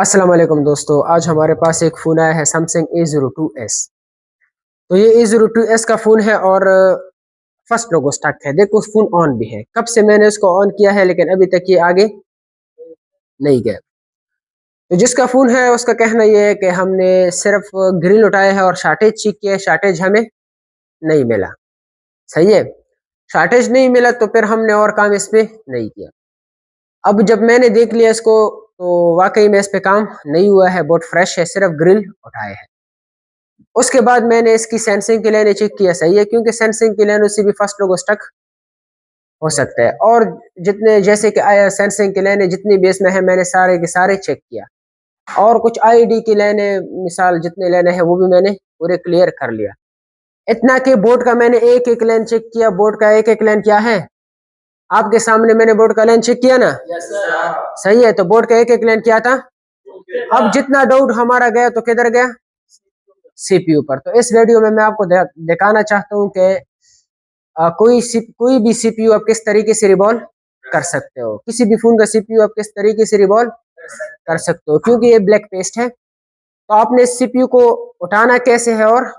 अस्सलाम वालेकुम दोस्तों। आज हमारे पास एक फ़ोन आया है सैमसंग A02s। तो ये A02s का फ़ोन है और फर्स्ट लोगो स्टक है। देखो फ़ोन ऑन भी है। कब से मैंने इसको ऑन किया है लेकिन अभी तक ये आगे नहीं गया। तो जिसका फ़ोन है उसका कहना ये है कि हमने सिर्फ ग्रिल उठाया है और शार्टेज चेक किया है, शार्टेज हमें नहीं मिला। सही है? शार्टेज नहीं मिला तो फिर हमने और काम इस पे नहीं किया। अब जब मैंने देख लिया इसको तो वाक़ई में इस पे काम नहीं हुआ है, बहुत फ्रेश है, सिर्फ ग्रिल उठाया है। उसके बाद मैंने इसकी सैमसंग की लाइनें चेक किया, सही है, क्योंकि सैमसंग की लाइनों से भी फर्स्ट लोगो स्टक हो सकता है। और जितने जैसे कि आया सैमसंग की लाइनें जितनी भी इसमें है मैंने सारे के सारे चेक किया और कुछ आईडी की लाइनें मिसाल जितनी लाइनें हैं वो भी मैंने पूरे क्लियर कर लिया। इतना कि बोर्ड का मैंने एक-एक लाइन चेक किया, बोर्ड का एक-एक लाइन क्या है? आपके सामने मैंने बोर्ड का लाइन चेक किया ना? Yes sir. सही है, तो बोर्ड का एक-एक लाइन क्या था? अब जितना डाउट हमारा गया तो किधर गया? सीपीयू पर। तो इस वीडियो में मैं आपको दिखाना चाहता हूँ कि कोई भी सीपीयू आप किस तरीके से रिवॉल्व कर सकते हो। किसी भी फ़ोन का सीपीयू आप किस तरीके से रिवॉल्व कर सकते हो, क्योंकि ये ब्लैक पेस्ट है। तो आपने इस सीपीयू को उठाना कैसे है और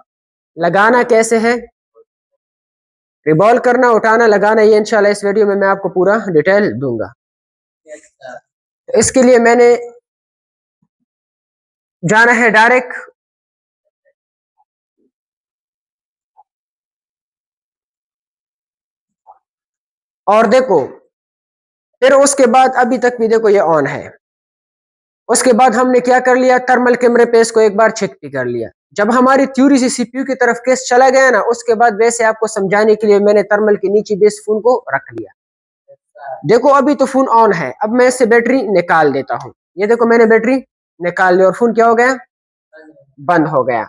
लगाना कैसे है, रिवॉल्व करना, उठाना, लगाना, ये इंशाल्लाह इस वीडियो में मैं आपको पूरा डिटेल दूँगा। Yes sir. तो इसके लिए मैंने जाना है डायरेक्ट और देखो, फिर उसके बाद अभी तक भी देखो ये ऑन है। उसके बाद हमने क्या कर लिया, थर्मल कैमरे पे इसको एक बार चेक भी कर लिया। जब हमारी थ्योरी से सीपीयू की तरफ केस चला गया ना, उसके बाद वैसे आपको समझाने के लिए मैंने थर्मल के नीचे भी इस फ़ोन को रख लिया। देखो अभी तो फ़ोन ऑन है, अब मैं इससे बैटरी निकाल देता हूँ। ये देखो मैंने बैटरी निकाल ली और फ़ोन क्या हो गया? बंद हो गया।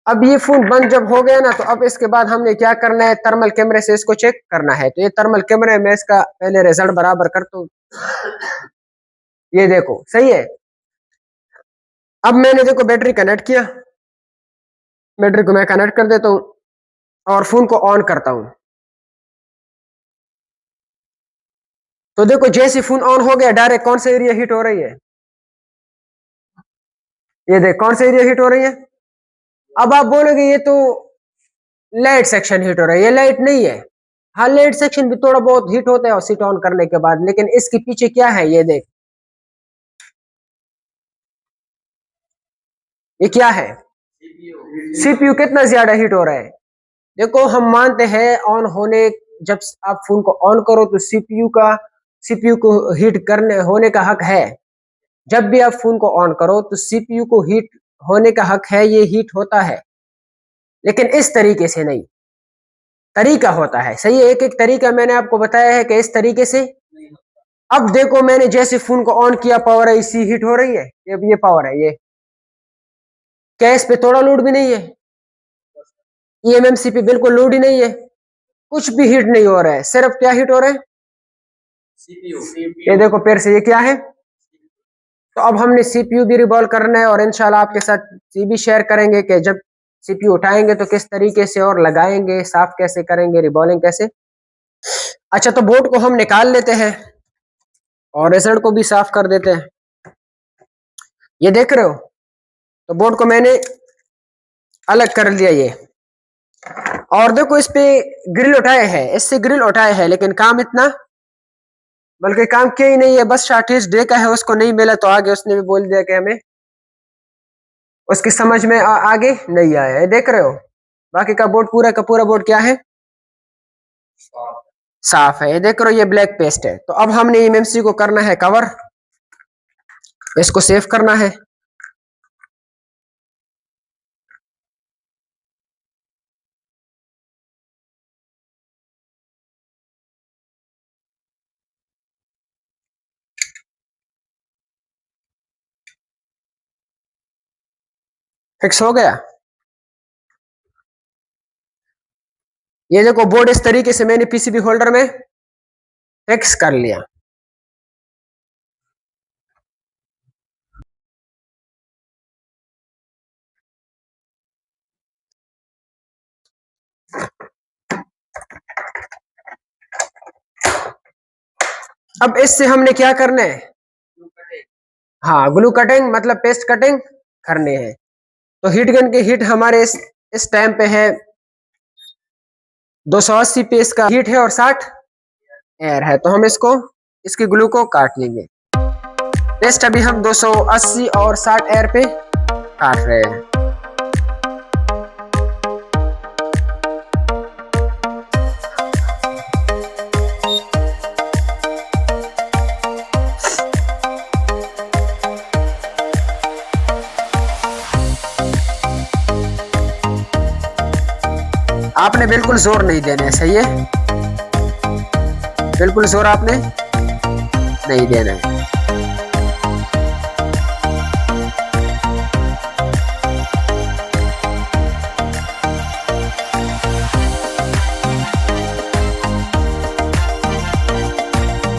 अब ये फ़ोन बंद जब हो गया ना, तो अब इसके बाद हमने क्या करना है, थर्मल कैमरे से इसको चेक करना है। तो ये थर्मल कैमरे में इसका पहले रिजल्ट बराबर करता हूँ। ये देखो, सही है? अब मैंने देखो बैटरी कनेक्ट किया, बैटरी को मैं कनेक्ट कर देता हूँ और फ़ोन को ऑन करता हूँ। तो देखो जैसे फ़ोन ऑन हो गया डायरेक्ट कौन सा एरिया हीट हो रही है? ये देख कौन सा एरिया हीट हो रही है? अब आप बोलोगे ये तो लाइट सेक्शन हीट हो रहा है, ये लाइट नहीं है। हाँ, लाइट सेक्शन भी थोड़ा बहुत हीट होता है और स्विच ऑन करने के बाद, लेकिन इसके पीछे क्या है ये देख। ये क्या है? सीपीयू कितना ज्यादा हीट हो रहा है। देखो हम मानते हैं ऑन होने, जब आप फोन को ऑन करो तो सीपीयू को हीट करने होने का हक है। जब भी आप फोन को ऑन करो तो सीपीयू को हीट होने का हक है, ये हीट होता है, लेकिन इस तरीके से नहीं, तरीका होता है। सही है, एक एक तरीका मैंने आपको बताया है कि इस तरीके से। अब देखो मैंने जैसे फोन को ऑन किया, पावर है इसी हीट हो रही है, ये पावर है, ये क्या इस पे थोड़ा लोड भी नहीं है? ईएमएमसी पे बिल्कुल लोड ही नहीं है, कुछ भी हीट नहीं हो रहा है, सिर्फ क्या हीट हो रहा है? सीपीयू। ये देखो फिर से, ये क्या है? तो अब हमने सीपीयू भी रिवॉल्व करना है और इंशाल्लाह आपके साथ ये भी शेयर करेंगे कि जब सीपीयू उठाएंगे तो किस तरीके से और लगाएंगे, साफ कैसे करेंगे, रिबॉलिंग कैसे। अच्छा, तो बोर्ड को हम निकाल लेते हैं और रिजल्ट को भी साफ कर देते हैं। ये देख रहे हो, तो बोर्ड को मैंने अलग कर लिया ये, और देखो इस पे ग्रिल उठाए हैं, इससे ग्रिल उठाए हैं, लेकिन काम इतना, बल्कि काम किया ही नहीं है, बस शॉर्टेज डे का है, उसको नहीं मिला तो आगे उसने भी बोल दिया कि हमें उसकी समझ में आगे नहीं आया है। देख रहे हो, बाकी का बोर्ड पूरा का पूरा बोर्ड क्या है? साफ है। ये देख रहे हो, ये ब्लैक पेस्ट है। तो अब हमने एमएमसी को करना है कवर, इसको सेव करना है। फिक्स हो गया। ये देखो बोर्ड इस तरीके से मैंने पीसीबी होल्डर में फिक्स कर लिया। अब इससे हमने क्या करना है, हाँ, ग्लू कटिंग मतलब पेस्ट कटिंग करनी है। तो हीट गन की हीट हमारे इस टाइम पे है 280 पे इसका हीट है और 60 एयर है। तो हम इसकी ग्लू को काट लेंगे। पेस्ट अभी हम 280 और 60 एयर पे काट रहे हैं। आपने बिल्कुल जोर नहीं देना है, सही है? बिल्कुल जोर आपने नहीं देना है।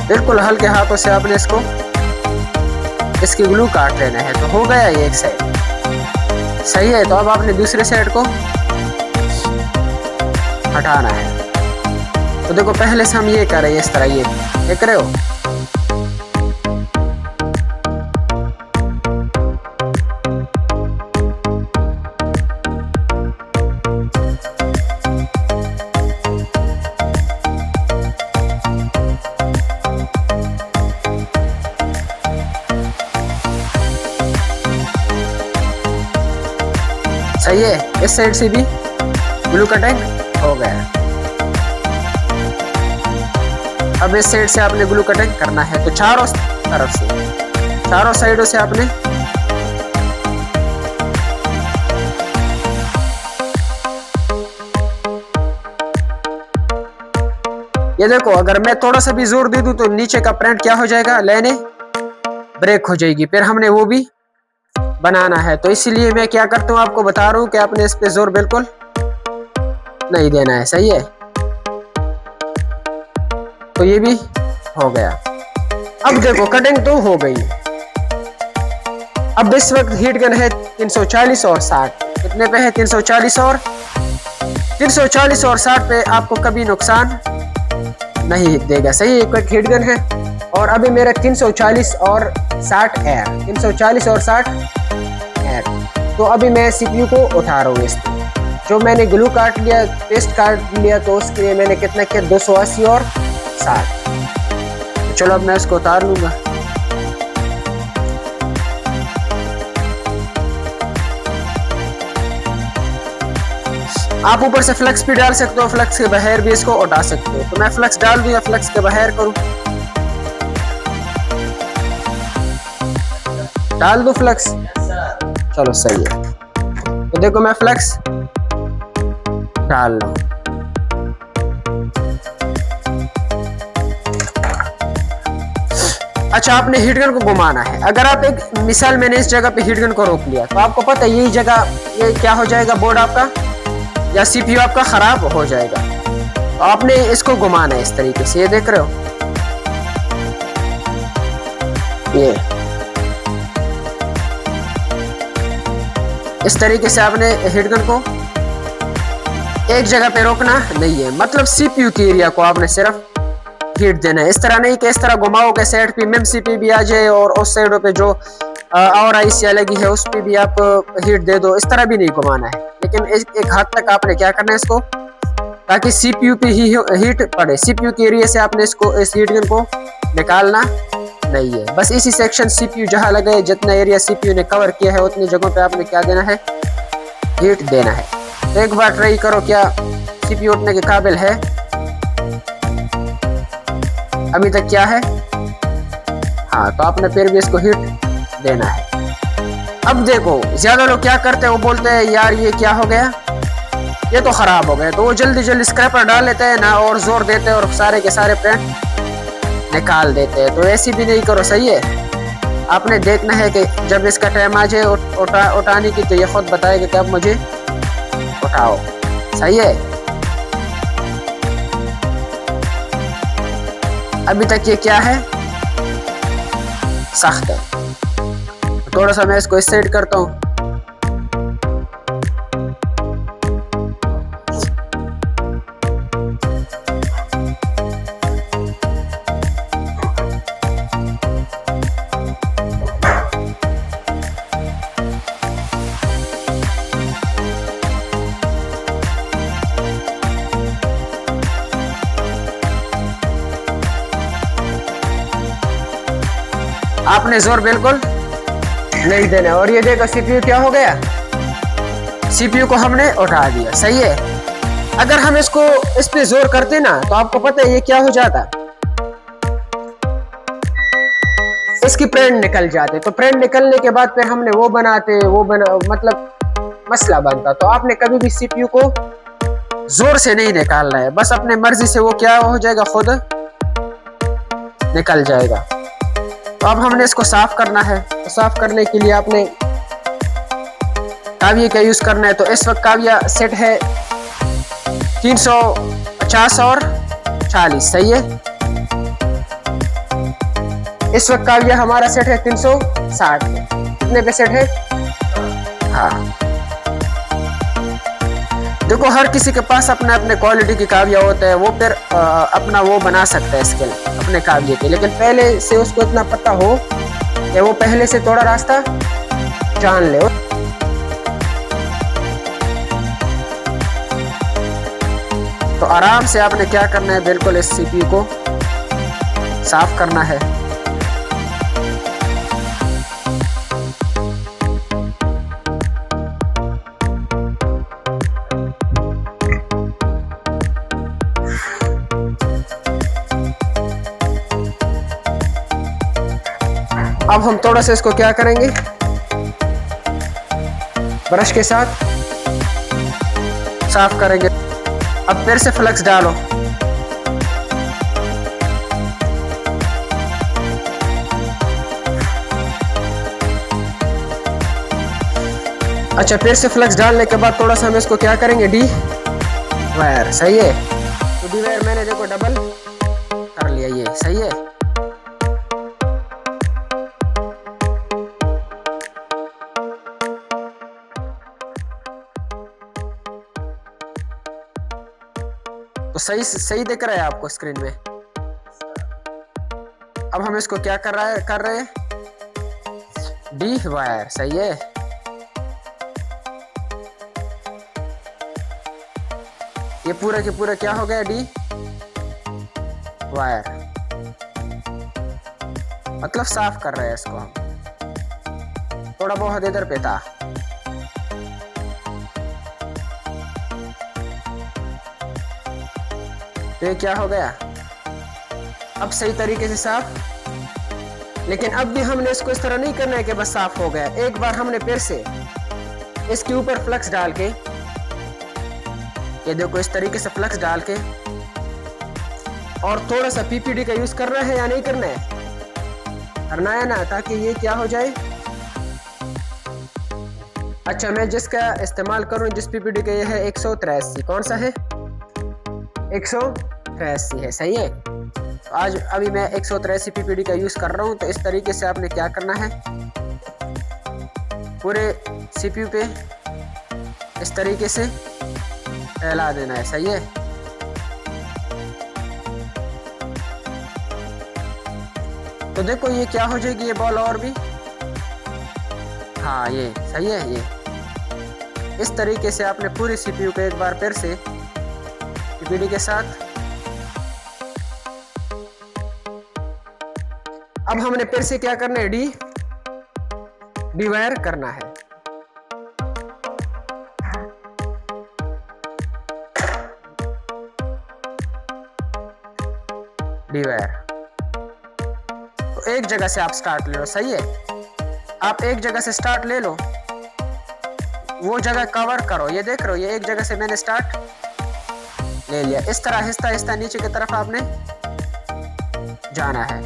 बिल्कुल हल्के हाथों से आपने इसकी ग्लू काट लेना है। तो हो गया ये एक साइड, सही है। तो अब आपने दूसरे साइड को हटाना है। तो देखो पहले से हम ये कर रहे हैं, इस तरह ये देख रहे हो। सही है, इस साइड से भी ग्लू कटिंग हो गया। अब इस साइड से आपने ग्लू कटिंग करना है। तो चारों तरफ से, चारों साइडों से आपने ये देखो, अगर मैं थोड़ा सा भी जोर दे दूं तो नीचे का प्रिंट क्या हो जाएगा, लाइनें ब्रेक हो जाएगी। फिर हमने वो भी बनाना है। तो इसीलिए मैं क्या करता हूँ, आपको बता रहा हूँ कि आपने इस पे जोर बिल्कुल नहीं देना है, सही है। तो ये भी हो गया। अब देखो कटिंग तो हो गई। अब इस वक्त हीट गन है 340 और 60। कितने पे है? 340 और 60 पे आपको कभी नुकसान नहीं देगा, सही। एक हीट गन है और अभी मेरा 340 और 60 एयर, 340 और 60 एयर। तो अभी मैं सीपीयू को उठा रहा हूँ। इसको जो मैंने ग्लू काट लिया, पेस्ट काट लिया, तो उसके लिए मैंने कितना किया, 280 और 60। तो चलो अब मैं इसको उतार लूंगा। आप ऊपर से फ्लक्स भी डाल सकते हो, फ्लक्स के बाहर भी इसको उठा सकते हो। तो मैं फ्लक्स डाल दूं या फ्लक्स के बाहर करूं? डाल दूं फ्लक्स? चलो सही है। तो देखो मैं फ्लक्स डाल लूं। अच्छा, आपने हीट गन को घुमाना है। अगर आप एक मिसाल, मैंने इस जगह पे हीट गन को रोक लिया, तो आपको पता है यही जगह ये क्या हो जाएगा, बोर्ड आपका या सीपीयू आपका खराब हो जाएगा। तो आपने इसको घुमाना है इस तरीके से, ये देख रहे हो, ये इस तरीके से आपने हीट गन को एक जगह पे रोकना नहीं है। मतलब सीपीयू की एरिया को आपने सिर्फ हीट देना है। इस तरह नहीं कि इस तरह घुमाओ के साइड पे मेमसीपी भी आ जाए और उस साइडों पे जो और आईसी लगी है उस पे भी आप हीट दे दो। इस तरह भी नहीं घुमाना है, लेकिन एक हद तक आपने क्या करना है इसको, ताकि सीपीयू पे ही हीट पड़े। सीपीयू के एरिया से आपने इस हीट गन को निकालना नहीं है। बस इसी सेक्शन सीपीयू जहां लगे, जितना एरिया सीपीयू ने कवर किया है उतनी जगहों पे आपने क्या देना है, हीट देना है। तो एक बार ट्राई करो, क्या सीपीयू उठने के काबिल है? अभी तक क्या है? हाँ, तो आपने फिर भी इसको हीट देना है। अब देखो, ज्यादा लोग क्या करते हैं, वो बोलते हैं यार ये क्या हो गया, ये तो खराब हो गया। तो वो जल्दी जल्दी स्क्रैपर डाल लेते हैं ना, और जोर देते हैं और सारे के सारे प्रिंट निकाल देते हैं। तो ऐसी भी नहीं करो, सही है। आपने देखना है कि जब इसका टाइम आ जाए उठाने की, तो ये खुद बताएगा कि अब मुझे उठाओ, सही है। अभी तक ये क्या है, सख्त है। थोड़ा सा मैं इसको इस साइड करता हूँ। आपने जोर बिल्कुल नहीं देना। और ये देखो सीपीयू क्या हो गया, सीपीयू को हमने उठा दिया। सही है। अगर हम इसको इस पे जोर करते ना तो आपको पता है ये क्या हो जाता, इसकी प्रिंट निकल जाते। तो प्रिंट निकलने के बाद फिर हमने वो बनाते, मतलब मसला बनता। तो आपने कभी भी सीपीयू को जोर से नहीं निकालना है, बस अपने मर्जी से वो क्या हो जाएगा, खुद निकल जाएगा। तो अब हमने इसको साफ करना है। तो साफ करने के लिए आपने काविया का यूज करना है। तो इस वक्त काविया सेट है 350 और 40। सही है। इस वक्त काविया हमारा सेट है 360। कितने पे सेट है? हाँ, देखो हर किसी के पास अपने अपने क्वालिटी की काविया होता है, वो फिर अपना वो बना सकता है स्किल अपने काविये के। लेकिन पहले से उसको इतना पता हो कि वो पहले से थोड़ा रास्ता जान ले। तो आराम से आपने क्या करना है, बिल्कुल इस सीपीयू को साफ करना है। अब हम थोड़ा सा इसको क्या करेंगे, ब्रश के साथ साफ करेंगे। अब फिर से फ्लक्स डालो। अच्छा, फिर से फ्लक्स डालने के बाद थोड़ा सा हम इसको क्या करेंगे, डी वायर। सही है। तो डी वायर मैंने देखो डबल कर लिया, ये सही है। तो सही दिख रहा है आपको स्क्रीन में। अब हम इसको क्या कर रहे हैं, डी वायर। सही है। ये पूरा के पूरा क्या हो गया, डी वायर। मतलब साफ कर रहे हैं इसको हम। थोड़ा बहुत इधर पे था। तो ये क्या हो गया, अब सही तरीके से साफ। लेकिन अब भी हमने इसको इस तरह नहीं करना है कि बस साफ हो गया। एक बार हमने फिर से इसके ऊपर फ्लक्स डाल के, ये देखो इस तरीके से फ्लक्स डाल के, और थोड़ा सा पीपीडी का यूज करना है या नहीं करना है, करना है ना, ताकि ये क्या हो जाए। अच्छा, मैं जिसका इस्तेमाल करूं, जिस पीपीडी का ये है 183। कौन सा है? 183 है। सही है। तो आज अभी मैं 183 पीपीडी का यूज कर रहा हूं। तो इस तरीके से आपने क्या करना है, पूरे सीपीयू पे इस तरीके से फैला देना है। सही है। तो देखो ये क्या हो जाएगी, ये बॉल और भी, हाँ ये सही है। ये इस तरीके से आपने पूरी सीपीयू को एक बार फिर से पीपीडी के साथ। अब हमने फिर से क्या करना है, डी वायर करना है। D wire. तो एक जगह से आप स्टार्ट ले लो। सही है। आप एक जगह से स्टार्ट ले लो, वो जगह कवर करो। ये देख रहे हो, ये एक जगह से मैंने स्टार्ट ले लिया। इस तरह आहिस्ता आहिस्ता नीचे की तरफ आपने जाना है।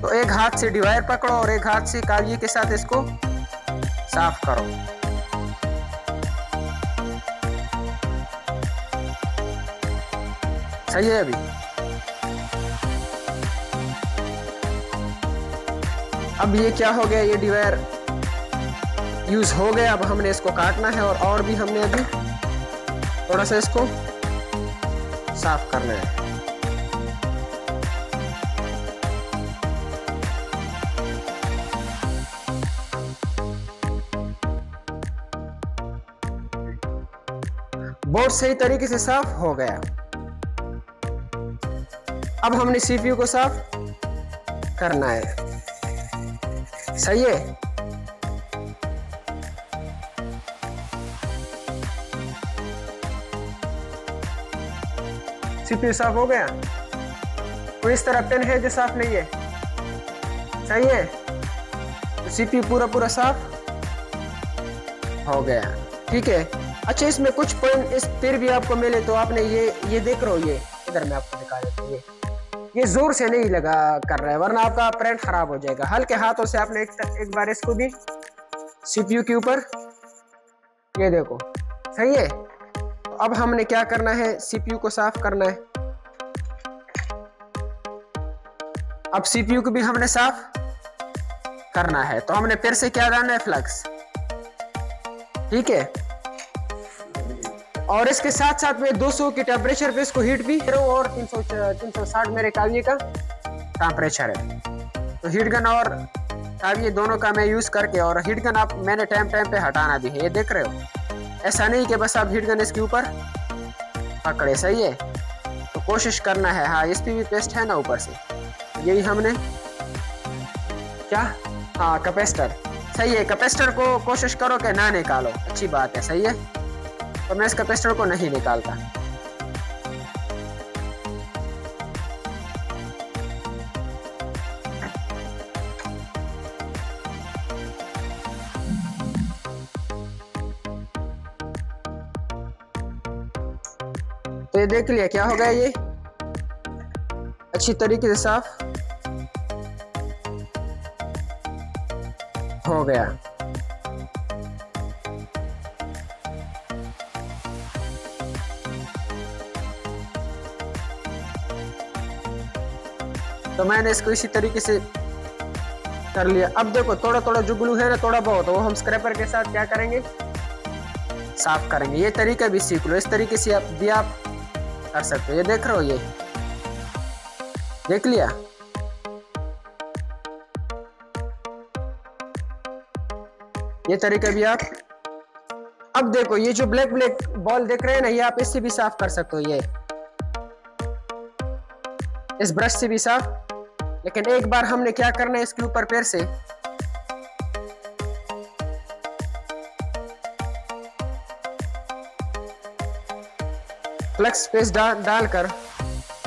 तो एक हाथ से डिवाइर पकड़ो और एक हाथ से काविये के साथ इसको साफ करो। सही है। अभी अब ये क्या हो गया, ये डिवाइर यूज हो गया। अब हमने इसको काटना है और भी हमने अभी थोड़ा सा इसको साफ करना है। बोर्ड सही तरीके से साफ हो गया। अब हमने सीपीयू को साफ करना है। सही है। सीपीयू साफ हो गया। कोई इस तरह पेन है जो साफ नहीं है? सही है। तो सीपीयू पूरा पूरा साफ हो गया। ठीक है। अच्छा, इसमें कुछ पॉइंट इस फिर भी आपको मिले तो आपने ये देख रहे हो, ये इधर मैं आपको दिखा देता हूँ। ये जोर से नहीं लगा कर रहा है, वरना आपका प्रिंट खराब हो जाएगा। हल्के हाथों से आपने एक बार इसको भी सीपीयू के ऊपर, ये देखो, सही है। तो अब हमने क्या करना है, सीपीयू को साफ करना है। अब सीपीयू को भी हमने साफ करना है, तो हमने फिर से क्या डालना है, फ्लक्स। ठीक है। और इसके साथ साथ में 200 के टेम्परेचर पे इसको हीट भी करो, और 360 मेरे काव्य का टेम्परेचर है। तो हीट गन और काव्य दोनों का मैं यूज करके, और हीट गन आप मैंने टाइम पे हटाना भी है, ये देख रहे हो। ऐसा नहीं कि बस आप हीट गन इसके ऊपर पकड़े, सही है। तो कोशिश करना है। हाँ, इस पे भी पेस्ट है ना ऊपर से, यही हमने क्या, हाँ कैपेसिटर, सही है। कैपेसिटर को कोशिश करो कि ना निकालो, अच्छी बात है, सही है। तो मैं इस कैपेसिटर को नहीं निकालता। तो ये देख लिया क्या हो गया, ये अच्छी तरीके से साफ हो गया। तो मैंने इसको इसी तरीके से कर लिया। अब देखो, थोड़ा थोड़ा जो ग्लू है ना, थोड़ा बहुत, वो हम स्क्रैपर के साथ क्या करेंगे, साफ करेंगे। ये तरीका भी सीख लो, इस तरीके से आप कर सकते हो। ये देख रहे हो, ये देख लिया। ये तरीका भी आप, अब देखो, ये जो ब्लैक बॉल देख रहे हैं ना, ये आप इससे भी साफ कर सकते हो, ये इस ब्रश से भी साफ। लेकिन एक बार हमने क्या करना है, इसके ऊपर फिर से फ्लक्स पेस्ट डालकर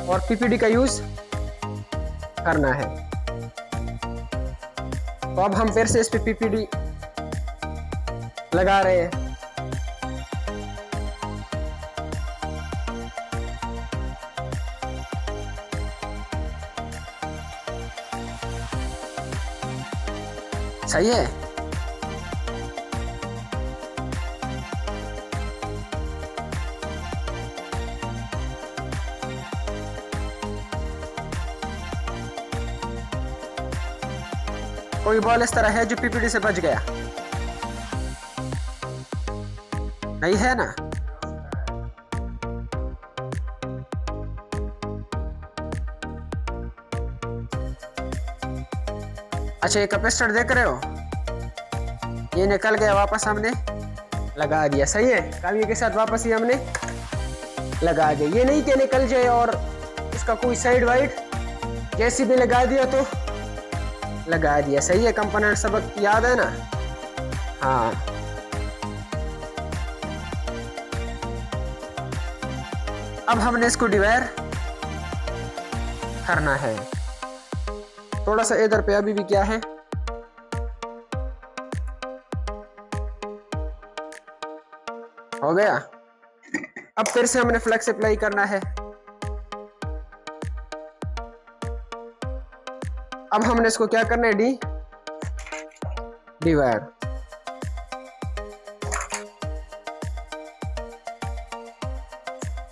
और पीपीडी का यूज करना है। तो अब हम फिर से इस पे पीपीडी लगा रहे हैं। सही है। कोई बॉल इस तरह है जो पीपीडी से बच गया, नहीं है ना? अच्छा, ये कैपेसिटर देख रहे हो, ये निकल गया वापस, हमने लगा दिया, सही है। काव्य के साथ वापस ही हमने लगा दिया। ये नहीं कि निकल जाए और इसका कोई साइड वाइड कैसी भी लगा दिया तो लगा दिया, सही है। कंपोनेंट सबक याद है ना? हाँ। अब हमने इसको डिवाइड करना है। थोड़ा सा इधर पे अभी भी क्या है, हो गया। अब फिर से हमने फ्लक्स अप्लाई करना है। अब हमने इसको क्या करना है, डिवाइड।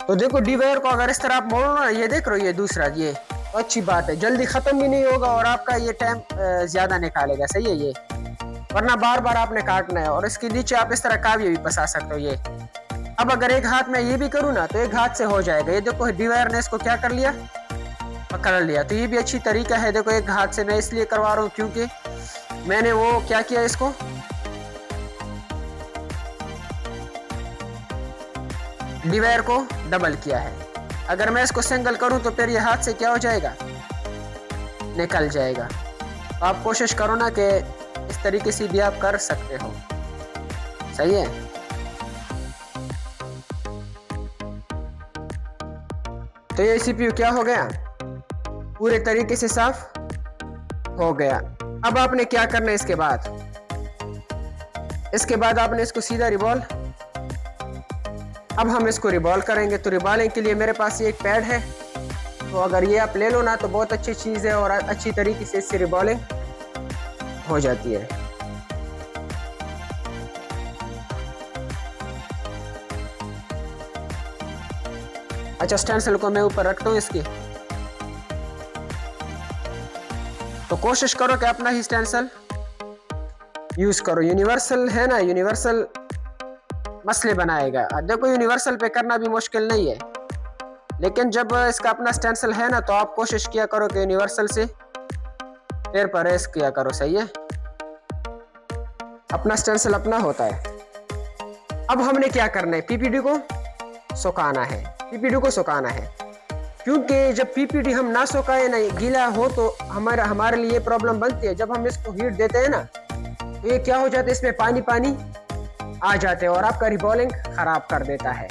तो देखो, डिवाइड को अगर इस तरह आप मोड़ो ना, ये देख रहे हो, ये दूसरा, ये तो अच्छी बात है, जल्दी खत्म भी नहीं होगा और आपका ये टाइम ज्यादा निकालेगा, सही है ये। वरना बार बार आपने काटना है। और इसके नीचे आप इस तरह काव्य भी फंसा सकते हो, ये। अब अगर एक हाथ में ये भी करूँ ना, तो एक हाथ से हो जाएगा। ये देखो, डिवाइड ने इसको क्या कर लिया, पकड़ लिया। तो ये भी अच्छी तरीका है। देखो, एक हाथ से मैं इसलिए करवा रहा हूँ क्योंकि मैंने वो क्या किया, इसको डिवाइड को डबल किया है। अगर मैं इसको सिंगल करूं तो फिर ये हाथ से क्या हो जाएगा, निकल जाएगा। तो आप कोशिश करो ना कि इस तरीके से भी आप कर सकते हो। सही है। तो ये CPU क्या हो गया, पूरे तरीके से साफ हो गया। अब आपने क्या करना है इसके बाद आपने इसको सीधा रिवॉल्व। अब हम इसको रिवॉल्व करेंगे। तो रिवॉल्विंग के लिए मेरे पास ये एक पैड है, तो अगर ये आप ले लो ना तो बहुत अच्छी चीज़ है और अच्छी तरीके से इससे रिवॉल्विंग हो जाती है। अच्छा, स्टेंसिल को मैं ऊपर रखता हूँ इसकी। तो कोशिश करो कि अपना ही स्टेंसिल यूज करो। यूनिवर्सल है ना, यूनिवर्सल मसले बनाएगा। देखो यूनिवर्सल पे करना भी मुश्किल नहीं है, लेकिन जब इसका अपना स्टेंसिल है ना तो आप कोशिश किया करो कि यूनिवर्सल से फिर परहेज किया करो। सही है, अपना स्टेंसिल अपना होता है। अब हमने क्या करना है, पीपीडी को सुखाना है। पीपीडी को सुखाना है क्योंकि जब पीपीडी हम ना सुखाए ना, गीला हो तो हमारे लिए प्रॉब्लम बनती है। जब हम इसको हीट देते हैं ना तो ये क्या हो जाता है, इसमें पानी पानी आ जाते हैं और आपका रिवॉल्विंग खराब कर देता है।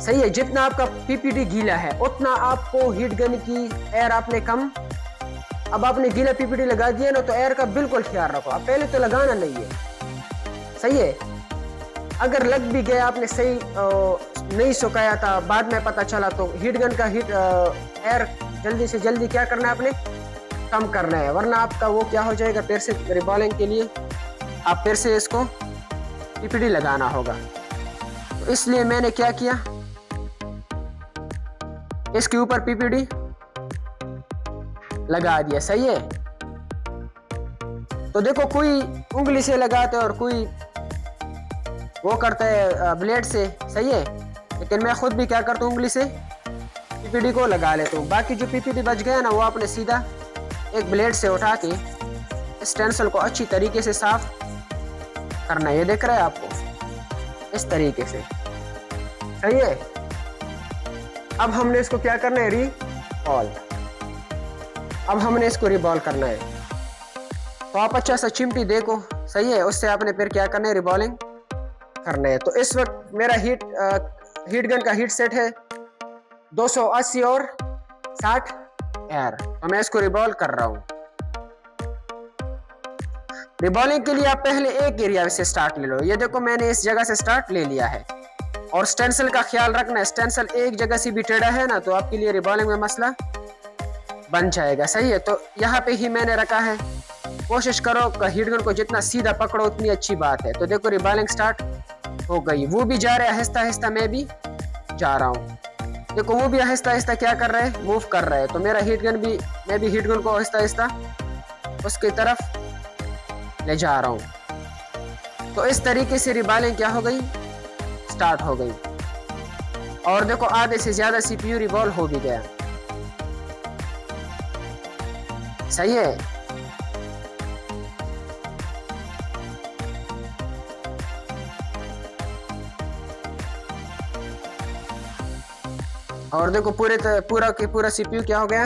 सही है, जितना आपका पीपीडी गीला है उतना आपको हीट गन की एयर आपने कम। अब आपने गीला पीपीडी लगा दिया ना तो एयर का बिल्कुल ख्याल रखो। अब पहले तो लगाना नहीं है। सही है, अगर लग भी गया आपने सही नहीं सुखाया था, बाद में पता चला तो हीट गन का एयर जल्दी से जल्दी क्या करना है, आपने कम करना है, वरना आपका वो क्या हो जाएगा, फिर से रिवॉल्विंग के लिए आप फिर से इसको पीपीडी लगाना होगा। तो इसलिए मैंने क्या किया, इसके ऊपर पीपीडी लगा दिया। सही है, तो देखो कोई उंगली से लगाते और कोई वो करता है ब्लेड से। सही है, लेकिन मैं खुद भी क्या करता हूँ, उंगली से पीपीडी को लगा लेता हूँ। बाकी जो पीपीडी बच गया ना वो आपने सीधा एक ब्लेड से उठा के स्टेंसिल को अच्छी तरीके से साफ करना है। ये देख रहे हैं आपको, इस तरीके से। सही है, अब हमने इसको क्या करना है, रिवॉल्व। अब हमने इसको रिवॉल्व करना है। तो आप अच्छा सा चिमटी देखो। सही है, उससे आपने फिर क्या करना है, रिवॉल्विंग करना है। तो इस वक्त मेरा हीट गन का हीट सेट है 280 और 60 एयर। तो मैं इसको रिवॉल्व कर रहा हूँ। रिवॉल्विंग के लिए आप पहले एक एरिया से स्टार्ट ले लो। ये देखो मैंने इस जगह से स्टार्ट ले लिया है। और स्टेंसिल का ख्याल रखना है, स्टेंसिल एक जगह से भी टेढ़ा है ना तो आपके लिए रिवॉल्विंग में मसला बन जाएगा। सही है, तो यहाँ पे ही मैंने रखा है। कोशिश करो कि हीट गन को जितना सीधा पकड़ो उतनी अच्छी बात है। तो देखो रिवॉल्विंग स्टार्ट हो गई, वो भी जा रहा है आहिस्ता आहिस्ता, मैं भी जा रहा हूँ। देखो वो भी आहिस्ता आहिस्ता क्या कर रहे हैं, मूव कर रहे हैं। तो मेरा मैं भी हीट गन को आहिस्ता आहिस्ता उसकी तरफ ले जा रहा हूँ। तो इस तरीके से रिवॉल्विंग क्या हो गई, स्टार्ट हो गई। और देखो आधे से ज्यादा CPU रिवॉल्व हो भी गया। सही है, और देखो पूरा CPU क्या हो गया,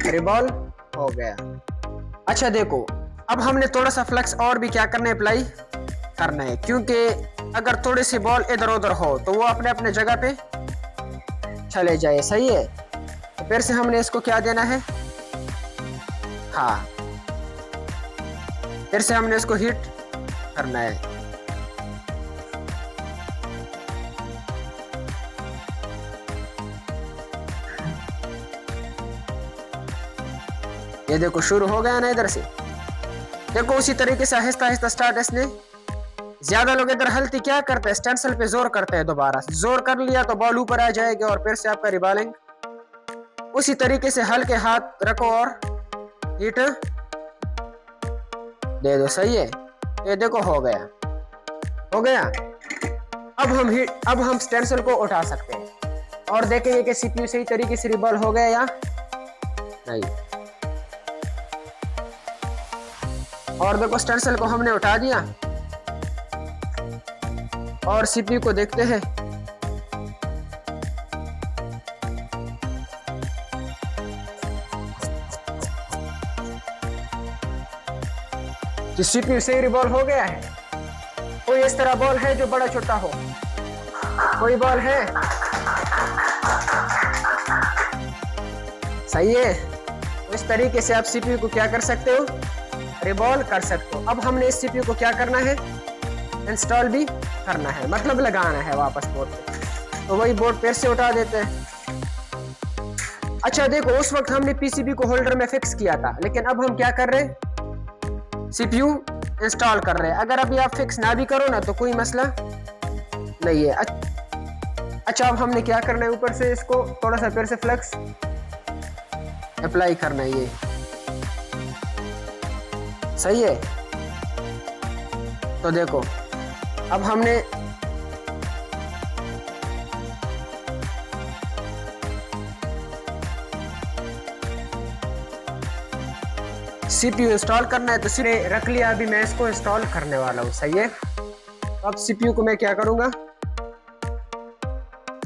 रिवॉल्व हो गया। अच्छा देखो, अब हमने थोड़ा सा फ्लक्स और भी क्या करना है, अप्लाई करना है। क्योंकि अगर थोड़ी सी बॉल इधर उधर हो तो वो अपने अपने जगह पे चले जाए। सही है, तो फिर से हमने इसको क्या देना है, हाँ, फिर से हमने इसको हीट करना है। ये देखो शुरू हो गया ना इधर से। देखो उसी तरीके से आहिस्ता आहिस्ता स्टार्ट। इसने ज्यादा लोग इधर हल्ती क्या करते हैं, स्टेंसिल पे जोर करते हैं। दोबारा जोर कर लिया तो बॉल ऊपर आ जाएगी और फिर से आपका रिवॉल्विंग उसी तरीके से हल्के हाथ रखो और हीट दे दो। सही है, ये देखो हो गया, हो गया। अब हम स्टेंसिल को उठा सकते हैं और देखेंगे कि CPU सही तरीके से रिवॉल्व हो गया या नहीं। और देखो स्टेंसिल को हमने उठा दिया और CPU को देखते हैं। तो सीपीयू से रिवॉल्व हो गया है। कोई इस तरह बॉल है जो बड़ा छोटा हो? कोई बॉल है? सही है। तो इस तरीके से आप सीपीयू को क्या कर सकते हो? रिवॉल्व कर सकते हो। अब हमने इस सीपीयू को क्या करना है? इंस्टॉल भी करना है, मतलब लगाना है वापस बोर्ड पे। तो वही बोर्ड फिर से उठा देते हैं। अच्छा देखो, उस वक्त हमने पीसीबी को होल्डर में फिक्स किया था, लेकिन अब हम क्या कर रहे हैं? सीपीयू इंस्टॉल कर रहे हैं। अगर अभी आप फिक्स ना भी करो ना तो कोई मसला नहीं है। अच्छा, अब हमने क्या करना है? ऊपर से इसको थोड़ा सा फिर से फ्लेक्स अप्लाई करना है। ये सही है। तो देखो, अब हमने सीपीयू इंस्टॉल करना है तो सिर्फ रख लिया। अभी मैं इसको इंस्टॉल करने वाला हूँ। सही है। तो अब सीपीयू को मैं क्या करूंगा?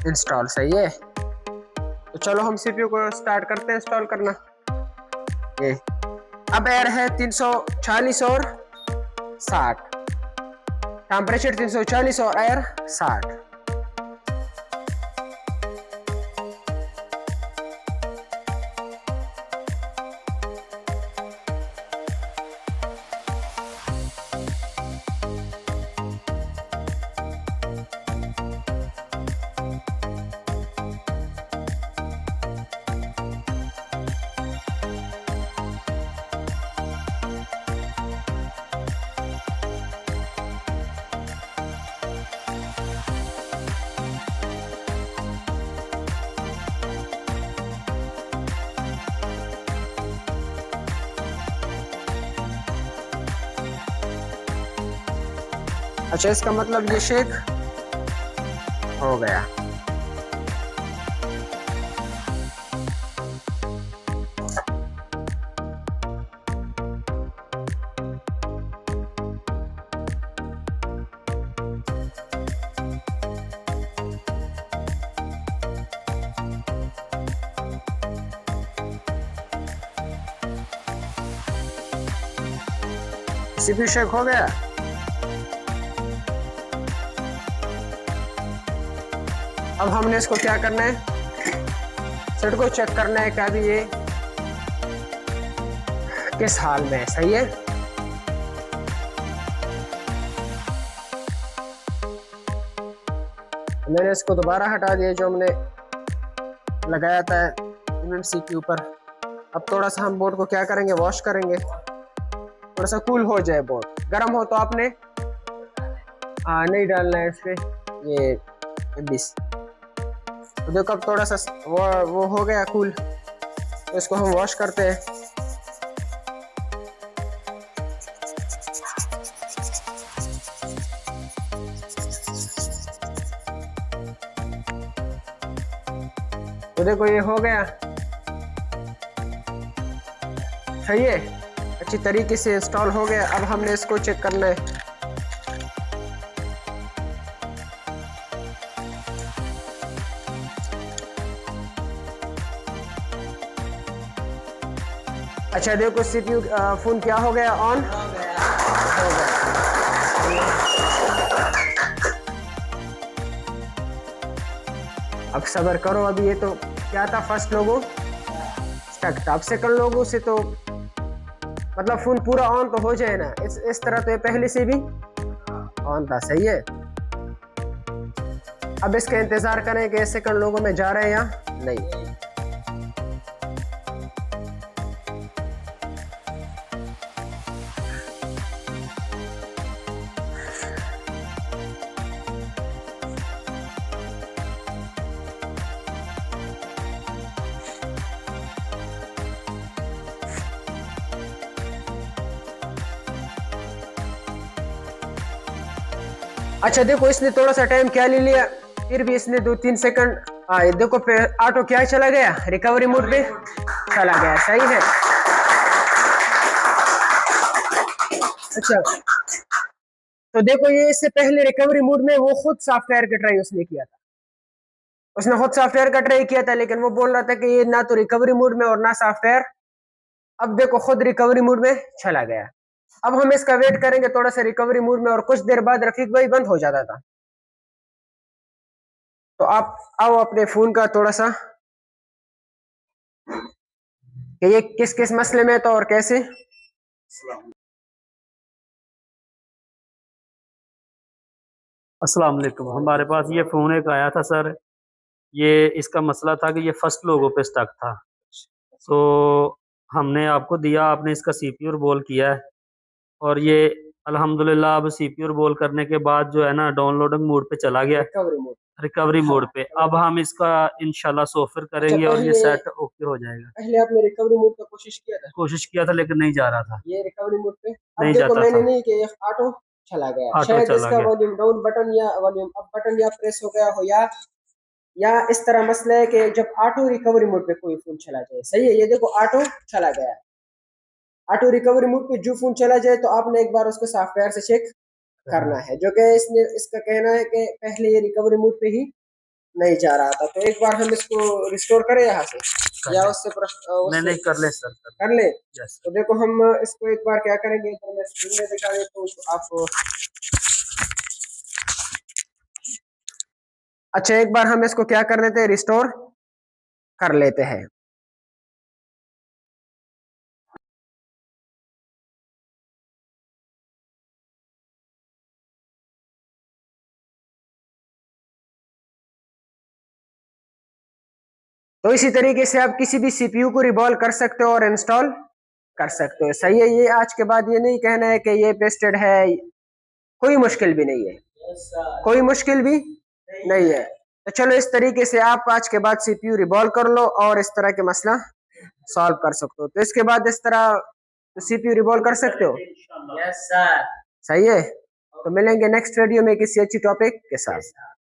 इंस्टॉल। सही है। तो चलो हम सीपीयू को स्टार्ट करते हैं इंस्टॉल करना। ये अब एयर है 340 और 60, टेम्परेचर 340 और एयर 60। अच्छा, इसका मतलब ये शेक हो गया। सीपीयू शेक हो गया। अब हमने इसको क्या करना है? सेट को चेक करना है कि अभी ये किस हाल में है। सही है। मैंने इसको दोबारा हटा दिया जो हमने लगाया था एमएमसी के ऊपर। अब थोड़ा सा हम बोर्ड को क्या करेंगे? वॉश करेंगे, थोड़ा सा कूल हो जाए बोर्ड। गर्म हो तो आपने नहीं डालना है इसमें ये 20। तो देखो अब थोड़ा सा वो हो गया कूल, तो इसको हम वॉश करते हैं। तो देखो ये हो गया। सही है। अच्छी तरीके से इंस्टॉल हो गया। अब हमने इसको चेक करना है। अच्छा देखो, सीपीयू फोन क्या हो गया? ऑन हो गया। अब सब्र करो। अभी ये तो क्या था? फर्स्ट लोगो स्टक था। अब सेकंड लोगो से तो मतलब फोन पूरा ऑन तो हो जाए ना। इस तरह तो ये पहले से भी ऑन था। सही है। अब इसका इंतजार करें कि सेकंड लोगो में जा रहे हैं या नहीं। अच्छा देखो, इसने थोड़ा सा टाइम क्या ले लिया, फिर भी इसने 2-3 सेकंड देखो फिर ऑटो क्या चला गया? रिकवरी मोड पे चला गया। सही है। अच्छा तो देखो, ये इससे पहले रिकवरी मोड में वो खुद सॉफ्टवेयर का ट्राई उसने किया था। उसने खुद सॉफ्टवेयर का ट्राई किया था, लेकिन वो बोल रहा था कि ये ना तो रिकवरी मोड में और ना सॉफ्टवेयर। अब देखो खुद रिकवरी मोड में चला गया। अब हम इसका वेट करेंगे थोड़ा सा रिकवरी मोड में, और कुछ देर बाद रफीक भाई बंद हो जाता था। तो आप आओ अपने फोन का थोड़ा सा कि ये किस किस मसले में था और कैसे। अस्सलाम वालेकुम। हमारे पास ये फ़ोन एक आया था सर। ये इसका मसला था कि ये फर्स्ट लोगों पे स्टक था, तो हमने आपको दिया, आपने इसका सीपीयू रोल किया है और ये अल्हम्दुलिल्लाह अब सीपीयू रोल करने के बाद जो है ना डाउनलोडिंग मोड पे चला गया, रिकवरी मोड पे। अब हम इसका इंशाल्लाह सॉफ्टवेयर करेंगे और ये सेट ओके हो जाएगा। पहले आपने रिकवरी मोड का कोशिश किया था लेकिन नहीं जा रहा था, ये रिकवरी मोड पे अब नहीं देखो जाता मैंने था, नहीं कि ऑटो चला गया, ऑटो शायद चला इसका गया। वॉल्यूम डाउन बटन या वॉल्यूम अप बटन या प्रेस हो गया हो, या इस तरह मसला है कि जब ऑटो रिकवरी मोड पे कोई फोन चला जाए। सही है, ये देखो ऑटो चला गया, ऑटो रिकवरी मोड पे जो फोन चला जाए तो आपने एक बार उसको सॉफ्टवेयर से चेक करना है, जो कि इसने इसका कहना है कि पहले ये रिकवरी मोड पे ही नहीं जा रहा था। तो एक बार हम इसको रिस्टोर करें यहाँ से या उससे नहीं कर ले सर, कर ले। यस। तो देखो हम इसको एक बार क्या करेंगे, तो मैं स्क्रीन में दिखा देता हूँ तो आपको। अच्छा, एक बार हम इसको क्या कर देते हैं, रिस्टोर कर लेते हैं। तो इसी तरीके से आप किसी भी सीपीयू को रिवॉल्व कर सकते हो और इंस्टॉल कर सकते हो। सही है, ये आज के बाद ये नहीं कहना है कि ये पेस्टेड है, कोई मुश्किल भी नहीं है, कोई मुश्किल भी नहीं है। तो चलो इस तरीके से आप आज के बाद सीपीयू रिवॉल्व कर लो और इस तरह के मसला सॉल्व कर सकते हो। तो इसके बाद इस तरह सीपीयू रिवॉल्व कर सकते हो। Yes sir. सही है, तो मिलेंगे नेक्स्ट वीडियो में किसी अच्छी टॉपिक के साथ।